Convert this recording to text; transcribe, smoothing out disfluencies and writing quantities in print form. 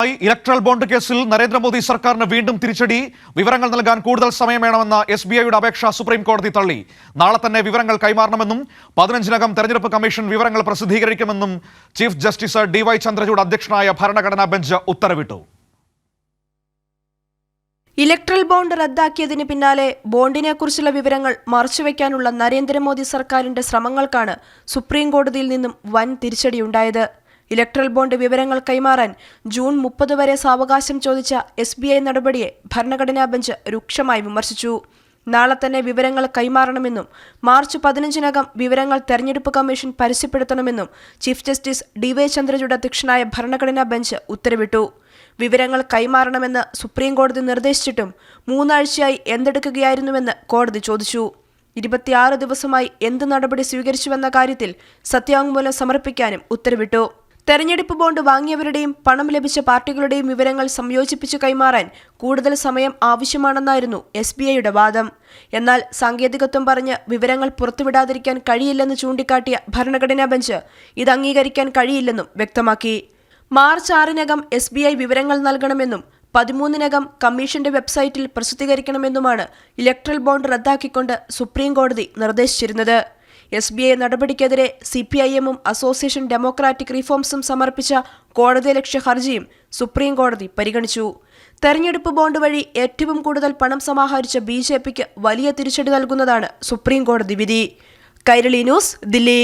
വിവരങ്ങളുമായി. Electoral bond കേസിൽ നരേന്ദ്രമോദി സർക്കാരിന് വീണ്ടും തിരിച്ചടി. വിവരങ്ങൾ നൽകാൻ കൂടുതൽ സമയം വേണമെന്ന SBIയുടെ അപേക്ഷ സുപ്രീം കോടതി തള്ളി. നാളെ തന്നെ വിവരങ്ങൾ കൈമാറണമെന്നും 15-നകം തെരഞ്ഞെടുപ്പ് കമ്മീഷൻ വിവരങ്ങൾ പ്രസിദ്ധീകരിക്കുമെന്നും ചീഫ് ജസ്റ്റിസ് DY ചന്ദ്രചൂഡ് അധ്യക്ഷനായ ഭരണഘടനാ ബെഞ്ച് ഉത്തരവിട്ടു. ഇലക്ട്രൽ ബോണ്ട് റദ്ദാക്കിയതിന് പിന്നാലെ ബോണ്ടിനെക്കുറിച്ചുള്ള വിവരങ്ങൾ മറച്ചുവെക്കാനുള്ള നരേന്ദ്രമോദി സർക്കാരിന്റെ ശ്രമങ്ങൾക്കാണ് സുപ്രീം കോടതിയിൽ നിന്നും വൻ തിരിച്ചടിയുണ്ടായത്. ഇലക്ട്രൽ ബോണ്ട് വിവരങ്ങൾ കൈമാറാൻ ജൂൺ 30 വരെ സാവകാശം ചോദിച്ച SBI നടപടിയെ ഭരണഘടനാ ബെഞ്ച് രൂക്ഷമായി വിമർശിച്ചു. നാളെ തന്നെ വിവരങ്ങൾ കൈമാറണമെന്നും മാർച്ച് 15-നകം വിവരങ്ങൾ തെരഞ്ഞെടുപ്പ് കമ്മീഷൻ പരസ്യപ്പെടുത്തണമെന്നും ചീഫ് ജസ്റ്റിസ് DY ചന്ദ്രചൂഡ് അധ്യക്ഷനായ ഭരണഘടനാ ബെഞ്ച് ഉത്തരവിട്ടു. വിവരങ്ങൾ കൈമാറണമെന്ന് സുപ്രീം കോടതി നിർദ്ദേശിച്ചിട്ടും 3 ആഴ്ചയായി എന്തെടുക്കുകയായിരുന്നുവെന്ന് കോടതി ചോദിച്ചു. 26 ദിവസമായി എന്ത് നടപടി സ്വീകരിച്ചുവെന്ന കാര്യത്തിൽ സത്യവാങ്മൂലം സമർപ്പിക്കാനും ഉത്തരവിട്ടു. തെരഞ്ഞെടുപ്പ് ബോണ്ട് വാങ്ങിയവരുടെയും പണം ലഭിച്ച പാർട്ടികളുടെയും വിവരങ്ങൾ സംയോജിപ്പിച്ച് കൈമാറാൻ കൂടുതൽ സമയം ആവശ്യമാണെന്നായിരുന്നു SBIയുടെ വാദം. എന്നാൽ സാങ്കേതികത്വം പറഞ്ഞ് വിവരങ്ങൾ പുറത്തുവിടാതിരിക്കാൻ കഴിയില്ലെന്ന് ചൂണ്ടിക്കാട്ടിയ ഭരണഘടനാ ബെഞ്ച് ഇത് അംഗീകരിക്കാൻ കഴിയില്ലെന്നും വ്യക്തമാക്കി. മാർച്ച് 6-നകം SBI വിവരങ്ങൾ നൽകണമെന്നും 13-നകം കമ്മീഷന്റെ വെബ്സൈറ്റിൽ പ്രസിദ്ധീകരിക്കണമെന്നുമാണ് ഇലക്ട്രൽ ബോണ്ട് റദ്ദാക്കിക്കൊണ്ട് സുപ്രീം കോടതി നിർദ്ദേശിച്ചിരുന്നത്. SBI നടപടിക്കെതിരെ CPIM-ഉം അസോസിയേഷൻ ഡെമോക്രാറ്റിക് റിഫോംസും സമർപ്പിച്ച കോടതിയലക്ഷ്യ ഹർജിയും സുപ്രീം കോടതി പരിഗണിച്ചു. തെരഞ്ഞെടുപ്പ് ബോണ്ട് വഴി ഏറ്റവും കൂടുതൽ പണം സമാഹരിച്ച BJPക്ക് വലിയ തിരിച്ചടി നൽകുന്നതാണ് സുപ്രീം കോടതി വിധി. കൈരളി ന്യൂസ്, ദില്ലി.